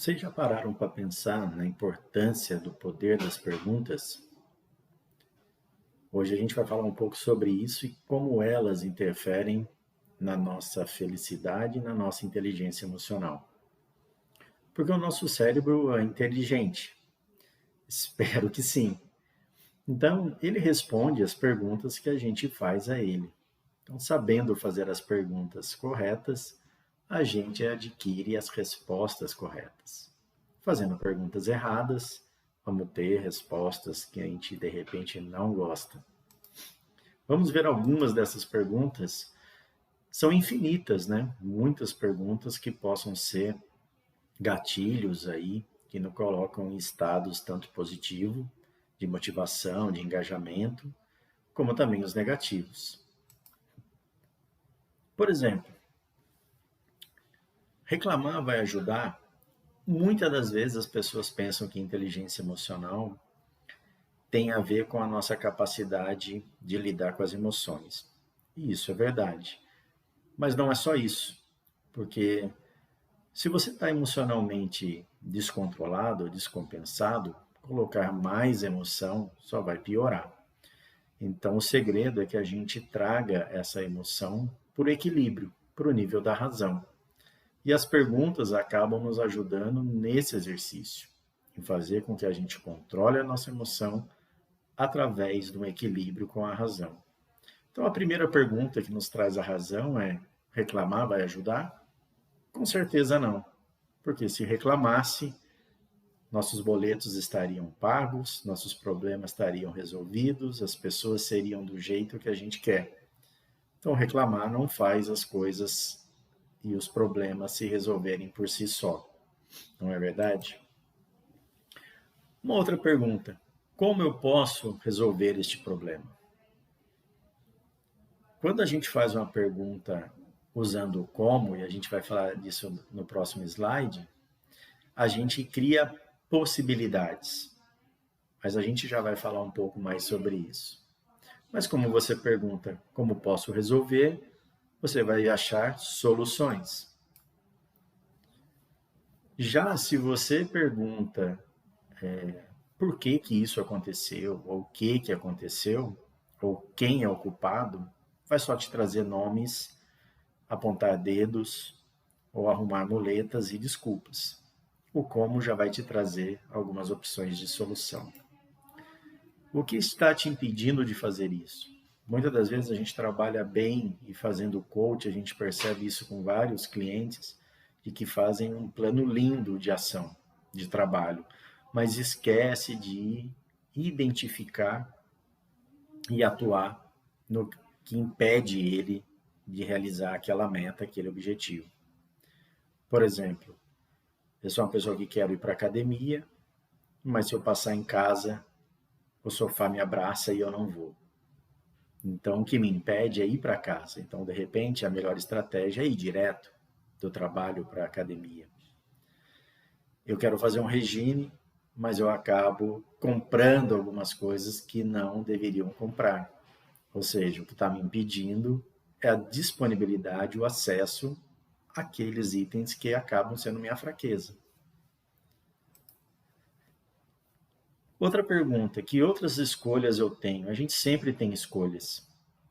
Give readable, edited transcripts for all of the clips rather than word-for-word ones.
Vocês já pararam para pensar na importância do poder das perguntas? Hoje a gente vai falar um pouco sobre isso e como elas interferem na nossa felicidade e na nossa inteligência emocional. Porque o nosso cérebro é inteligente. Espero que sim. Então, ele responde as perguntas que a gente faz a ele. Então, sabendo fazer as perguntas corretas, a gente adquire as respostas corretas. Fazendo perguntas erradas, vamos ter respostas que a gente de repente não gosta. Vamos ver algumas dessas perguntas. São infinitas, né? Muitas perguntas que possam ser gatilhos aí, que nos colocam em estados tanto positivo, de motivação, de engajamento, como também os negativos. Por exemplo, reclamar vai ajudar? Muitas das vezes as pessoas pensam que inteligência emocional tem a ver com a nossa capacidade de lidar com as emoções. E isso é verdade. Mas não é só isso. Porque se você está emocionalmente descontrolado ou descompensado, colocar mais emoção só vai piorar. Então, o segredo é que a gente traga essa emoção por equilíbrio, para o nível da razão. E as perguntas acabam nos ajudando nesse exercício, em fazer com que a gente controle a nossa emoção através de um equilíbrio com a razão. Então, a primeira pergunta que nos traz a razão é: reclamar vai ajudar? Com certeza não, porque se reclamasse, nossos boletos estariam pagos, nossos problemas estariam resolvidos, as pessoas seriam do jeito que a gente quer. Então, reclamar não faz as coisas e os problemas se resolverem por si só, não é verdade? Uma outra pergunta: como eu posso resolver este problema? Quando a gente faz uma pergunta usando o como, e a gente vai falar disso no próximo slide, a gente cria possibilidades. Mas a gente já vai falar um pouco mais sobre isso. Mas como você pergunta como posso resolver, você vai achar soluções. Já se você pergunta por que isso aconteceu, ou o que aconteceu, ou quem é o culpado, vai só te trazer nomes, apontar dedos ou arrumar muletas e desculpas. O como já vai te trazer algumas opções de solução. O que está te impedindo de fazer isso? Muitas das vezes a gente trabalha bem e fazendo coach, a gente percebe isso com vários clientes, de que fazem um plano lindo de ação, de trabalho, mas esquece de identificar e atuar no que impede ele de realizar aquela meta, aquele objetivo. Por exemplo, eu sou uma pessoa que quero ir para a academia, mas se eu passar em casa, o sofá me abraça e eu não vou. Então, o que me impede é ir para casa. Então, de repente, a melhor estratégia é ir direto do trabalho para a academia. Eu quero fazer um regime, mas eu acabo comprando algumas coisas que não deveriam comprar. Ou seja, o que está me impedindo é a disponibilidade, o acesso àqueles itens que acabam sendo minha fraqueza. Outra pergunta: que outras escolhas eu tenho? A gente sempre tem escolhas,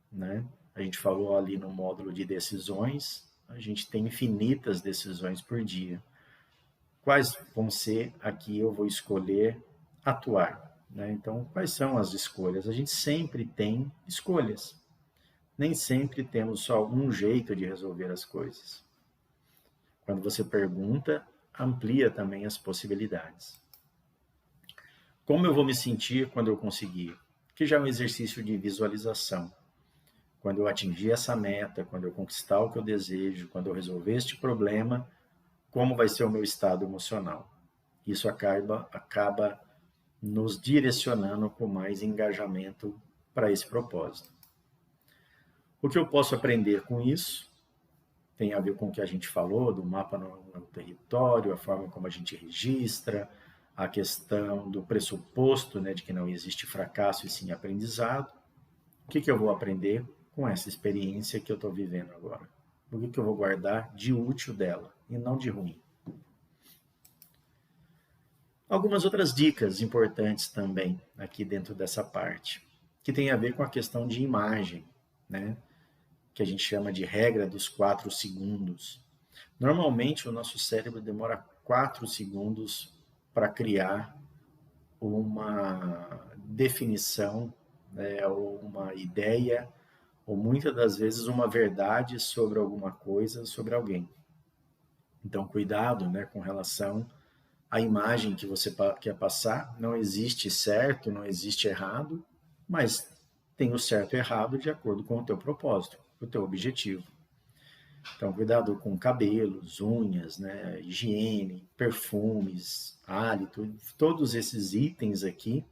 né? A gente falou ali no módulo de decisões, a gente tem infinitas decisões por dia. Quais vão ser aqui eu vou escolher atuar, né? Então, quais são as escolhas? A gente sempre tem escolhas. Nem sempre temos só um jeito de resolver as coisas. Quando você pergunta, amplia também as possibilidades. Como eu vou me sentir quando eu conseguir? Que já é um exercício de visualização. Quando eu atingir essa meta, quando eu conquistar o que eu desejo, quando eu resolver este problema, como vai ser o meu estado emocional? Isso acaba nos direcionando com mais engajamento para esse propósito. O que eu posso aprender com isso tem a ver com o que a gente falou do mapa no território, a forma como a gente registra, a questão do pressuposto, né, de que não existe fracasso e sim aprendizado. O que eu vou aprender com essa experiência que eu estou vivendo agora? O que eu vou guardar de útil dela e não de ruim? Algumas outras dicas importantes também aqui dentro dessa parte, que tem a ver com a questão de imagem, né? Que a gente chama de regra dos 4 segundos. Normalmente, o nosso cérebro demora 4 segundos para criar uma definição, né, ou uma ideia, ou muitas das vezes uma verdade sobre alguma coisa, sobre alguém. Então, cuidado, né, com relação à imagem que você quer passar. Não existe certo, não existe errado, mas tem o certo e errado de acordo com o teu propósito, o teu objetivo. Então, cuidado com cabelos, unhas, né, higiene, perfumes, hálito, todos esses itens aqui,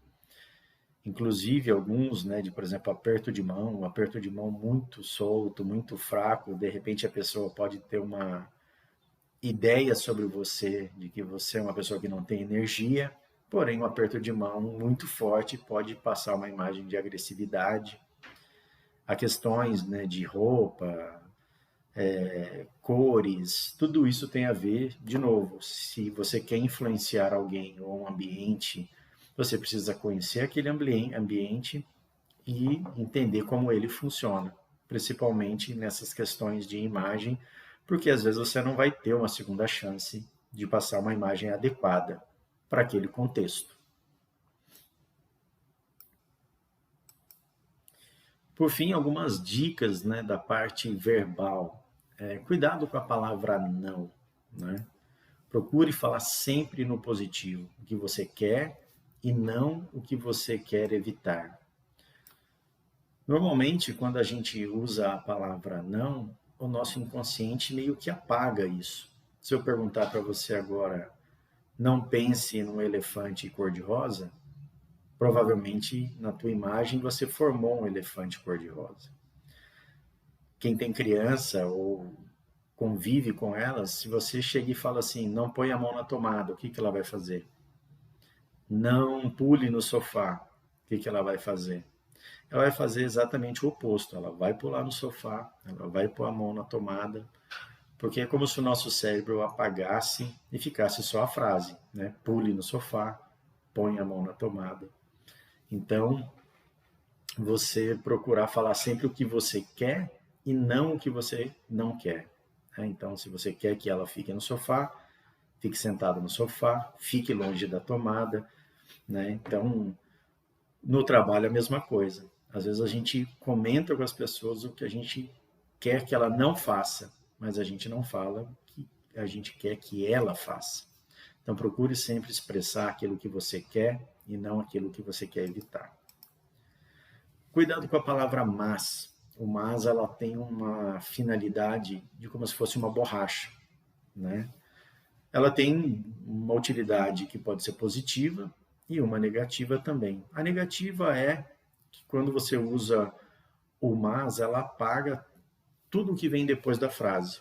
inclusive alguns, né, de, por exemplo, aperto de mão, um aperto de mão muito solto, muito fraco, de repente a pessoa pode ter uma ideia sobre você, de que você é uma pessoa que não tem energia, porém um aperto de mão muito forte pode passar uma imagem de agressividade. Há questões, né, de roupa, cores, tudo isso tem a ver, de novo, se você quer influenciar alguém ou um ambiente, você precisa conhecer aquele ambiente e entender como ele funciona, principalmente nessas questões de imagem, porque às vezes você não vai ter uma segunda chance de passar uma imagem adequada para aquele contexto. Por fim, algumas dicas, né, da parte verbal. Cuidado com a palavra não, né? Procure falar sempre no positivo, o que você quer e não o que você quer evitar. Normalmente, quando a gente usa a palavra não, o nosso inconsciente meio que apaga isso. Se eu perguntar para você agora, não pense num elefante cor-de-rosa, provavelmente na tua imagem você formou um elefante cor-de-rosa. Quem tem criança ou convive com elas, se você chega e fala assim, não põe a mão na tomada, o que ela vai fazer? Não pule no sofá, o que ela vai fazer? Ela vai fazer exatamente o oposto, ela vai pular no sofá, ela vai pôr a mão na tomada, porque é como se o nosso cérebro apagasse e ficasse só a frase, né? Pule no sofá, põe a mão na tomada. Então, você procurar falar sempre o que você quer e não o que você não quer. Né? Então, se você quer que ela fique no sofá, fique sentada no sofá, fique longe da tomada. Né? Então, no trabalho a mesma coisa. Às vezes a gente comenta com as pessoas o que a gente quer que ela não faça, mas a gente não fala o que a gente quer que ela faça. Então procure sempre expressar aquilo que você quer e não aquilo que você quer evitar. Cuidado com a palavra mas. O mas ela tem uma finalidade de como se fosse uma borracha, né? Ela tem uma utilidade que pode ser positiva e uma negativa também. A negativa é que quando você usa o mas, ela apaga tudo o que vem depois da frase.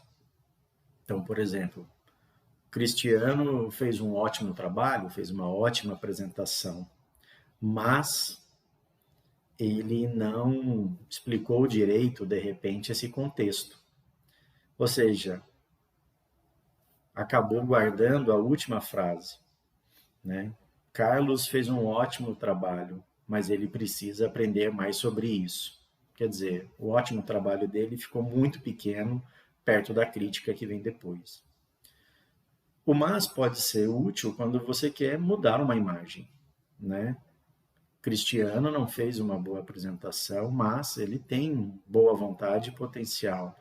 Então, por exemplo, Cristiano fez um ótimo trabalho, fez uma ótima apresentação, mas ele não explicou direito, de repente, esse contexto. Ou seja, acabou guardando a última frase, né? Carlos fez um ótimo trabalho, mas ele precisa aprender mais sobre isso. Quer dizer, o ótimo trabalho dele ficou muito pequeno perto da crítica que vem depois. O mas pode ser útil quando você quer mudar uma imagem, né? Cristiano não fez uma boa apresentação, mas ele tem boa vontade e potencial.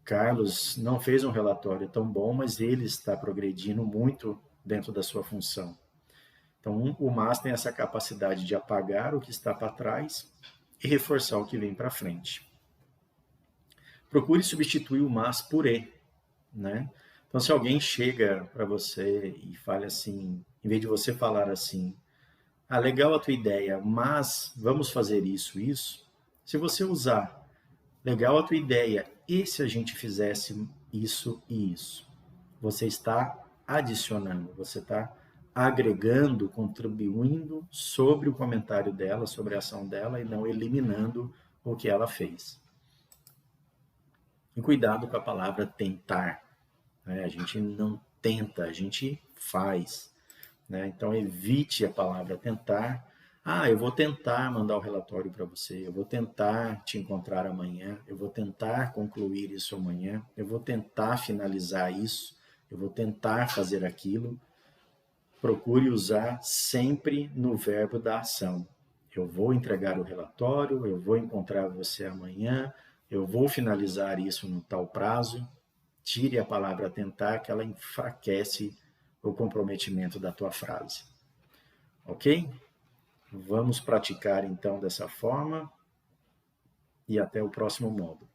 Carlos não fez um relatório tão bom, mas ele está progredindo muito dentro da sua função. Então, o mas tem essa capacidade de apagar o que está para trás e reforçar o que vem para frente. Procure substituir o mas por e, né? Então, se alguém chega para você e fala assim, em vez de você falar assim, ah, legal a tua ideia, mas vamos fazer isso. Se você usar, legal a tua ideia, e se a gente fizesse isso e isso? Você está adicionando, você está agregando, contribuindo sobre o comentário dela, sobre a ação dela e não eliminando o que ela fez. E cuidado com a palavra tentar. Né? A gente não tenta, a gente faz. né? Então, evite a palavra tentar. Ah, eu vou tentar mandar o relatório para você, eu vou tentar te encontrar amanhã, eu vou tentar concluir isso amanhã, eu vou tentar finalizar isso, eu vou tentar fazer aquilo. Procure usar sempre no verbo da ação. Eu vou entregar o relatório, eu vou encontrar você amanhã, eu vou finalizar isso no tal prazo. Tire a palavra tentar, que ela enfraquece o comprometimento da tua frase. Ok? Vamos praticar então dessa forma e até o próximo módulo.